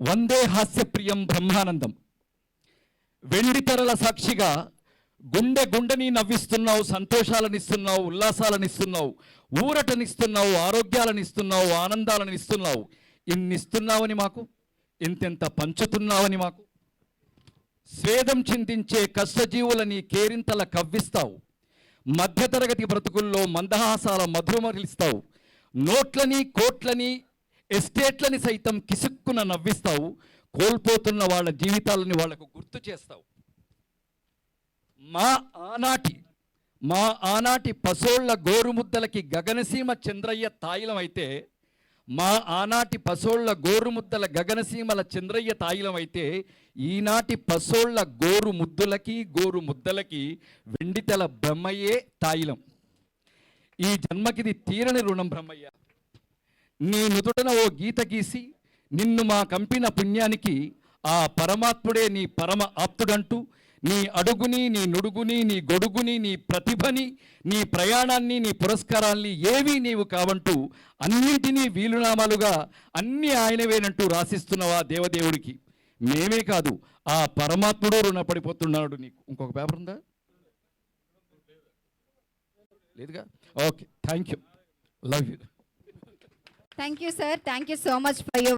వందే హాస్యప్రియం బ్రహ్మానందం. వెండితెరల సాక్షిగా గుండెని నవ్విస్తున్నావు, సంతోషాలనిస్తున్నావు, ఉల్లాసాలనిస్తున్నావు, ఊరటనిస్తున్నావు, ఆరోగ్యాలనిస్తున్నావు, ఆనందాలనిస్తున్నావు. ఇన్నిస్తున్నావని మాకు, ఇంతెంత పంచుతున్నావని మాకు. స్వేదం చిందించే కష్టజీవులని కేరింతల కవ్విస్తావు. మధ్యతరగతి బ్రతుకుల్లో మందహాసాల మధురమరిస్తావు. నోట్లని, కోట్లని, ఎస్టేట్లని సైతం కిసుక్కున నవ్విస్తావు. కోల్పోతున్న వాళ్ళ జీవితాలని వాళ్లకు గుర్తు చేస్తావు. మా ఆనాటి పసోళ్ల గోరుముద్దలకి గగనసీమ చంద్రయ్య తాయిలం అయితే, మా ఆనాటి పసోళ్ల గోరుముద్దల గగనసీమల చంద్రయ్య తాయిలం అయితే, ఈనాటి పసోళ్ల గోరుముద్దలకి వెండితెల బ్రహ్మయ్యే తాయిలం. ఈ జన్మకిది తీరని రుణం బ్రహ్మయ్య. నీ నుదుటన ఓ గీత గీసి నిన్ను మా కంపిన పుణ్యానికి ఆ పరమాత్ముడే నీ పరమ ఆప్తుడంటూ, నీ అడుగుని, నీ నుడుగుని, నీ గొడుగుని, నీ ప్రతిభని, నీ ప్రయాణాన్ని, నీ పురస్కారాల్ని ఏవీ నీవు కావంటూ అన్నింటినీ వీలునామాలుగా అన్నీ ఆయనవేనంటూ రాసిస్తున్నవా దేవదేవుడికి. మేమే కాదు, ఆ పరమాత్ముడు రుణపడిపోతున్నాడు నీకు. ఇంకొక పేపర్ ఉందా? లేదుగా. Okay, thank you, love you. Thank you, sir. Thank you so much for your